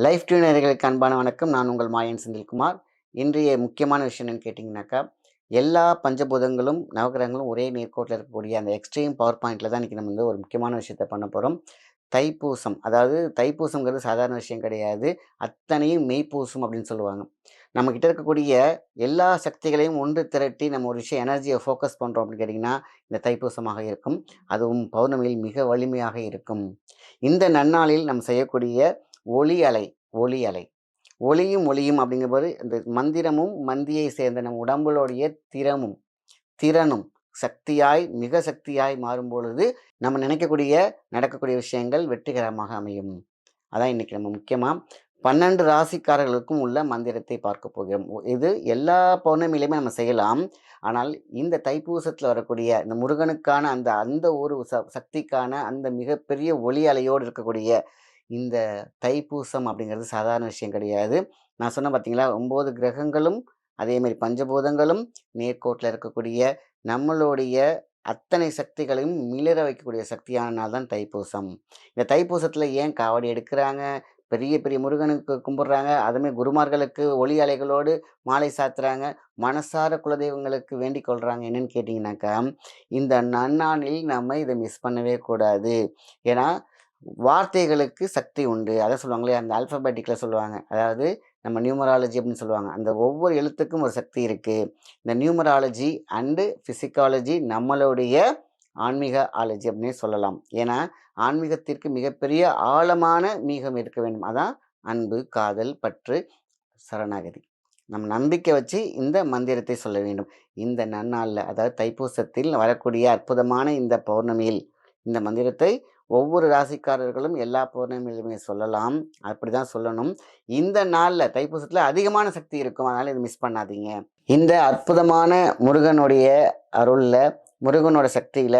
Life டியூனர்களுக்கு அன்பான வணக்கம். நான் உங்கள் மாயன் செந்தில்குமார். இன்றைய முக்கியமான விஷயம் என்னன்னு கேட்டிங்கனாக்கா, எல்லா பஞ்சபூதங்களும், நவகிரகங்களும் ஒரே நேர்கோட்டில இருக்கக்கூடிய அந்த எக்ஸ்ட்ரீம் பவர் பாயிண்ட்ல தான் இன்னைக்கு நம்ம வந்து ஒரு முக்கியமான விஷயத்த பண்ண போறோம். தைப்பூசம். அதாவது தைப்பூசம்ங்கிறது சாதாரண விஷயம் கிடையாது. அத்தனையும் மெய்ப்பூசம் அப்படின்னு சொல்லுவாங்க. நம்மகிட்ட இருக்கக்கூடிய எல்லா சக்திகளையும் ஒன்று திரட்டி நம்ம ஒரு விஷயம் எனர்ஜிய ஃபோக்கஸ் பண்றோம் அப்படின்னு கேட்டிங்கன்னா, இந்த தைப்பூசமாக இருக்கும். அதுவும் பௌர்ணமியில் மிக வலிமையாக இருக்கும். இந்த நன்னாளில் நம்ம செய்யக்கூடிய ஒளி அலை ஒளி அலை ஒளியும் ஒளியும் அப்படிங்கும்போது இந்த மந்திரமும் மந்தியை சேர்ந்த நம்ம உடம்புடைய திறனும் சக்தியாய் மிக சக்தியாய் மாறும் பொழுது நம்ம நினைக்கக்கூடிய நடக்கக்கூடிய விஷயங்கள் வெற்றிகரமாக அமையும். அதான் இன்னைக்கு நம்ம முக்கியமா 12 ராசிக்காரர்களுக்கும் உள்ள மந்திரத்தை பார்க்க போகிறோம். இது எல்லா பௌர்ணமியிலுமே நம்ம செய்யலாம். ஆனால் இந்த தைப்பூசத்துல வரக்கூடிய இந்த முருகனுக்கான அந்த அந்த ஒரு சக்திக்கான அந்த மிகப்பெரிய ஒளி அலையோடு இருக்கக்கூடிய இந்த தைப்பூசம் அப்படிங்கிறது சாதாரண விஷயம் கிடையாது. நான் சொன்னேன் பார்த்தீங்களா, 9 கிரகங்களும், அதேமாரி பஞ்சபூதங்களும் நேர்கோட்டில இருக்கக்கூடிய நம்மளுடைய அத்தனை சக்திகளையும் மிளிர வைக்கக்கூடிய சக்தியான நாள் தான் தைப்பூசம். இந்த தைப்பூசத்தில ஏன் காவடி எடுக்கிறாங்க, பெரிய பெரிய முருகனுக்கு கும்பிடுறாங்க, அதுமாரி குருமார்களுக்கு ஒளி அலைகளோடு மாலை சாத்துறாங்க, மனசார குலதெய்வங்களுக்கு வேண்டிக் கொள்றாங்க. என்னன்னு கேட்டீங்கன்னாக்கா, இந்த நன்னாளில் நம்ம இத மிஸ் பண்ணவே கூடாது. ஏன்னா வார்த்தைகளுக்கு சக்தி உண்டு. அதான் சொல்லுவாங்களே, அந்த ஆல்ஃபபெட்டிக்ல சொல்லுவாங்க. அதாவது நம்ம நியூமராலஜி அப்படின்னு சொல்லுவாங்க. அந்த ஒவ்வொரு எழுத்துக்கும் ஒரு சக்தி இருக்கு. இந்த நியூமராலஜி அண்டு பிசிக்காலஜி நம்மளுடைய ஆன்மீக ஆலஜி அப்படின்னே சொல்லலாம். ஏன்னா, ஆன்மீகத்திற்கு மிகப்பெரிய ஆழமான மீகம் இருக்க வேண்டும். அதான் அன்பு, காதல், பற்று, சரணாகதி. நம்ம நம்பிக்கை வச்சு இந்த மந்திரத்தை சொல்ல வேண்டும். இந்த நன்னாள்ல, அதாவது தைப்பூசத்தில் வரக்கூடிய அற்புதமான இந்த பௌர்ணமியில் இந்த மந்திரத்தை ஒவ்வொரு ராசிக்காரர்களும் எல்லா பௌர்ணமியிலுமே சொல்லலாம். அப்படிதான் சொல்லணும். இந்த நாள்ல தைப்பூசத்துல அதிகமான சக்தி இருக்கும். அதனால இத மிஸ் பண்ணாதீங்க. இந்த அற்புதமான முருகனுடைய அருள்ல, முருகனோட சக்தியில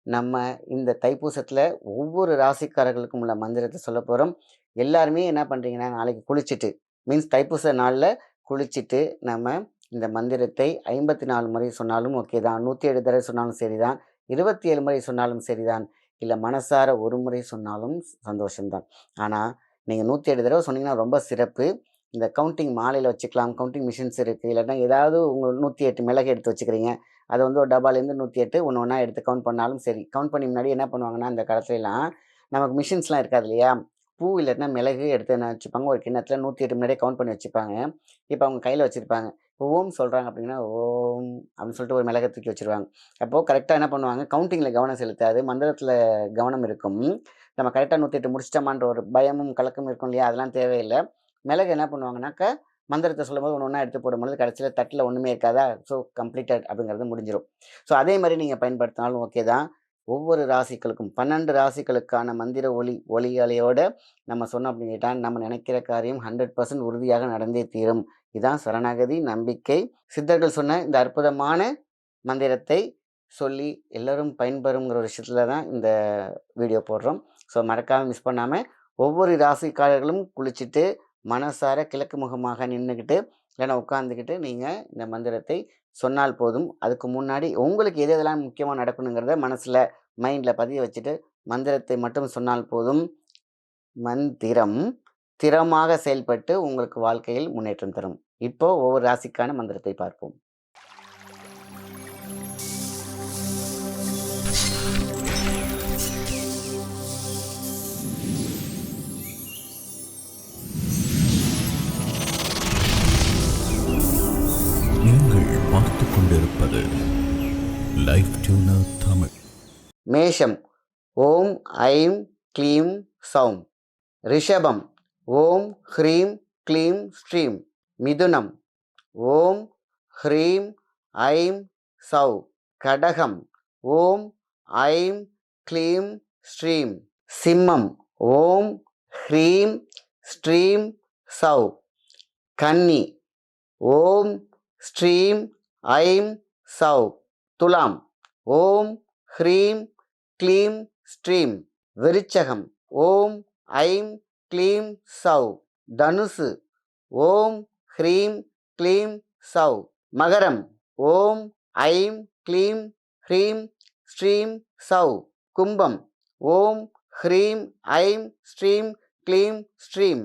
நம்ம இந்த தைப்பூசத்துல ஒவ்வொரு ராசிக்காரர்களுக்கும் உள்ள மந்திரத்தை சொல்லப் போறோம். எல்லாருமே என்ன பண்றீங்கன்னா, நாளைக்கு குளிச்சுட்டு மீன்ஸ் தைப்பூச நாள்ல குளிச்சுட்டு நம்ம இந்த மந்திரத்தை 54 முறை சொன்னாலும் ஓகே தான். 107 தடவை சொன்னாலும் சரிதான். 27 முறை சொன்னாலும் சரிதான். இல்ல மனசார ஒரு முறை சொன்னாலும் சந்தோஷம்தான். ஆனா, நீங்க 107 தடவ சொன்னீங்கன்னா ரொம்ப சிறப்பு. இந்த கவுண்டிங் மாலையில வச்சுக்கலாம். கவுண்டிங் மிஷின்ஸ் இருக்கு. இல்லாட்டா ஏதாவது உங்க 108 மிளகு எடுத்து வச்சுக்கிறீங்க. அத வந்து ஒரு டப்பாலேருந்து 108 ஒண்ணு ஒண்ணா எடுத்து கவுண்ட் பண்ணாலும் சரி. கவுண்ட் பண்ணி முன்னாடி என்ன பண்ணுவாங்கன்னா, அந்த காலத்துலலாம் நமக்கு மிஷின்ஸ்லாம் இருக்காது இல்லையா? பூ இல்லாட்டினா மிளகு எடுத்து என்ன வச்சுப்பாங்க, ஒரு கிண்ணத்துல 108 முன்னாடியே கவுண்ட் பண்ணி வச்சுப்பாங்க. இப்ப அவங்க கையில வச்சிருப்பாங்க. இப்போ ஓம் சொல்றாங்க அப்படின்னா, ஓம் அப்படின்னு சொல்லிட்டு ஒரு மிளக தூக்கி வச்சுருவாங்க. அப்போ கரெக்ட்டா என்ன பண்ணுவாங்க, கவுண்டிங்ல கவனம் செலுத்தாது. மந்திரத்தில கவனம் இருக்கும். நம்ம கரெக்ட்டா 108 முடிச்சுட்டோமான்ற ஒரு பயமும், கலக்கமும் இருக்கும் இல்லையா? அதெல்லாம் தேவையில்ல. மிளகு என்ன பண்ணுவாங்கனாக்கா, மந்திரத்த சொல்லும்போது ஒண்ணு ஒண்ணா எடுத்து போடும்பொழுது கடைசியில தட்டுல ஒண்ணுமே இருக்காதா? ஸோ கம்ப்ளீட்டட் அப்படிங்கிறது முடிஞ்சிரும். ஸோ அதே மாரி நீங்க பயன்படுத்தினாலும் ஓகே தான். ஒவ்வொரு ராசிகளுக்கும் 12 ராசிகளுக்கான மந்திர ஒலி அலையோட நம்ம சொன்னோம் அப்படின்னு கேட்டா, நம்ம நினைக்கிற காரியம் 100% உறுதியாக நடந்தே தீரும். இதான் சரணாகதி, நம்பிக்கை. சித்தர்கள் சொன்ன இந்த அற்புதமான மந்திரத்தை சொல்லி எல்லாரும் பயன்பெறுங்கிற ஒரு விஷயத்துல தான் இந்த வீடியோ போடுறோம். ஸோ மறக்காம மிஸ் பண்ணாம ஒவ்வொரு ராசிக்காரர்களும் குளிச்சுட்டு, மனசார கிழக்கு முகமாக நின்னுகிட்டு, இல்லைன்னா உட்காந்துக்கிட்டு நீங்க இந்த மந்திரத்தை சொன்னால் போதும். அதுக்கு முன்னாடி உங்களுக்கு எது எதெல்லாம் முக்கியமா நடக்கணுங்கிறத மனசுல, மைண்ட்ல பதிய வச்சுட்டு, மந்திரத்தை மட்டும் சொன்னால் போதும். மந்திரம் திறமாக செயல்பட்டு உங்களுக்கு வாழ்க்கையில் முன்னேற்றம் தரும். இப்போ ஒவ்வொரு ராசிக்கான மந்திரத்தை பார்ப்போம். நீங்கள் பார்த்துக் கொண்டிருப்பது லைஃப் டியூனர் தமிழ். மேஷம் ஓம் ஐம் க்ளீம் சௌம். ரிஷபம் ஓம் ஹ்ரீம் க்ளீம் ஸ்ரீம். மிதுனம் ஓம் ஹ்ரீம் ஐம் சௌ. கடகம் ஓம் ஐம் க்ளீம் ஸ்ரீம். சிம்மம் ஓம் ஹ்ரீம் ஸ்ரீம் சௌ. கன்னி ஓம் ஸ்ரீம் ஐம் சௌ. துலாம் ஓம் ஹ்ரீம் க்ளீம் ஸ்ரீம். விருச்சகம் ஓம் ஐம் க்ளீம் சௌ. தனுசு ஓம் ஹ்ரீம் க்ளீம் சௌ. மகரம் ஓம் ஐம் க்ளீம் ஹ்ரீம் ஸ்ரீம் சௌ. கும்பம் ஓம் ஹ்ரீம் ஐம் ஸ்ரீம் க்ளீம் ஸ்ரீம்.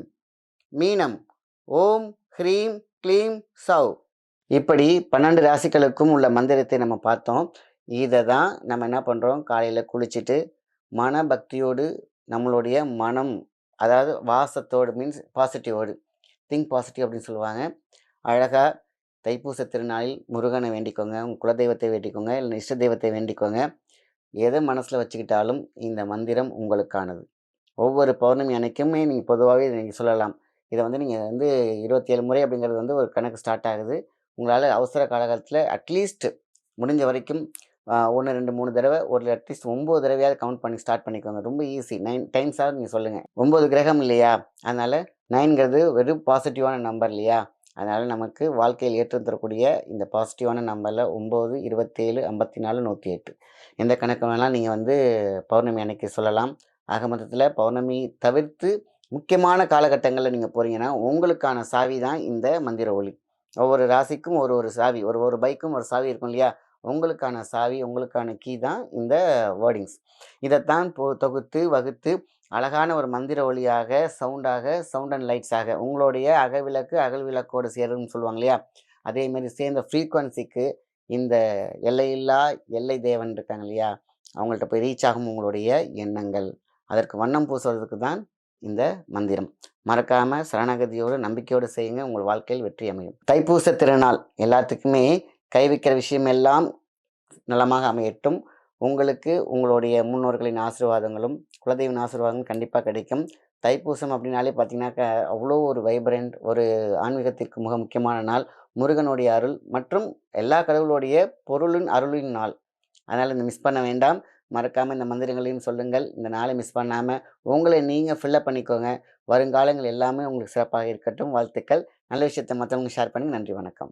மீனம். ஓம் ஹ்ரீம் க்ளீம் சௌ. இப்படி 12 ராசிகளுக்கும் உள்ள மந்திரத்தை நம்ம பார்த்தோம். இதை தான் நம்ம என்ன பண்ணுறோம், காலையில் குளிச்சுட்டு மனபக்தியோடு நம்மளுடைய மனம், அதாவது வாசத்தோடு மீன்ஸ் பாசிட்டிவோடு, திங்க் பாசிட்டிவ் அப்படின்னு சொல்லுவாங்க. அழகாக தைப்பூச திருநாளில் முருகனை வேண்டிக்கோங்க, உங்கள் குலதெய்வத்தை வேண்டிக்கோங்க, இல்லை இஷ்ட தெய்வத்தை வேண்டிக்கோங்க. எதை மனசில் வச்சுக்கிட்டாலும் இந்த மந்திரம் உங்களுக்கானது. ஒவ்வொரு பௌர்ணமி அன்னைக்குமே நீங்கள் பொதுவாகவே நீங்கள் சொல்லலாம். இதை நீங்கள் 27 முறை அப்படிங்கிறது ஒரு கணக்கு ஸ்டார்ட் ஆகுது. உங்களால் அவசர காலகட்டத்தில் அட்லீஸ்ட் முடிஞ்ச வரைக்கும் 1, 2, 3 தடவை, ஒரு அட்லீஸ்ட் 9 தடவையாவது கவுண்ட் பண்ணி ஸ்டார்ட் பண்ணிக்கோங்க. ரொம்ப ஈஸி. 9 டைம்ஸாவது நீங்கள் சொல்லுங்கள். 9 கிரகம் இல்லையா, அதனால் 9ங்கிறது வெறும் பாசிட்டிவான நம்பர் இல்லையா, அதனால் நமக்கு வாழ்க்கையில் ஏற்றம் தரக்கூடிய இந்த பாசிட்டிவான நம்பரில் 9, 27, 54, 108 எந்த கணக்கு வேணாலும் நீங்கள் பௌர்ணமி அன்னைக்கு சொல்லலாம். ஆக மொத்தத்தில் பௌர்ணமி தவிர்த்து முக்கியமான காலகட்டங்களில் நீங்கள் போகிறீங்கன்னா உங்களுக்கான சாவி தான் இந்த மந்திர ஒலி. ஒவ்வொரு ராசிக்கும் ஒரு சாவி, ஒரு பைக்கும் ஒரு சாவி இருக்கும் இல்லையா, உங்களுக்கான சாவி, உங்களுக்கான கீ தான் இந்த வேர்டிங்ஸ். இதைத்தான் தொகுத்து வகுத்து அழகான ஒரு மந்திர ஒலியாக, சவுண்ட் அண்ட் லைட்ஸாக உங்களுடைய அகல் விளக்கோடு சேரும்னு சொல்லுவாங்க இல்லையா, அதேமாரி சேர்ந்த ஃப்ரீக்குவன்சிக்கு இந்த எல்லை தேவன் இருக்காங்க இல்லையா, அவங்கள்ட்ட போய் ரீச் ஆகும் உங்களுடைய எண்ணங்கள். அதற்கு வண்ணம் பூசுவதற்கு தான் இந்த மந்திரம். மறக்காமல் சரணாகதியோடு நம்பிக்கையோடு செய்யுங்க, உங்கள் வாழ்க்கையில் வெற்றி அமையும். தைப்பூச திருநாள் எல்லாத்துக்குமே கை வைக்கிற விஷயம் எல்லாம் நலமாக அமையட்டும். உங்களுக்கு உங்களுடைய முன்னோர்களின் ஆசீர்வாதங்களும் குலதெய்வன் ஆசீர்வாதங்களும் கண்டிப்பாக கிடைக்கும். தைப்பூசம் அப்படின்னாலே பார்த்தீங்கன்னாக்கா அவ்வளோ ஒரு வைப்ரண்ட், ஒரு ஆன்மீகத்திற்கு மிக முக்கியமான நாள். முருகனுடைய அருள் மற்றும் எல்லா கடவுளுடைய பொருளின் அருளின் நாள். அதனால் இந்த மிஸ் பண்ண வேண்டாம். மறக்காமல் இந்த மந்திரங்களையும் சொல்லுங்கள். இந்த நாளை மிஸ் பண்ணாமல் உங்களை நீங்கள் ஃபில்லப் பண்ணிக்கோங்க. வருங்காலங்கள் எல்லாமே உங்களுக்கு சிறப்பாக இருக்கட்டும். வாழ்த்துக்கள். நல்ல விஷயத்தை மற்றவங்க ஷேர் பண்ணுங்கள். நன்றி, வணக்கம்.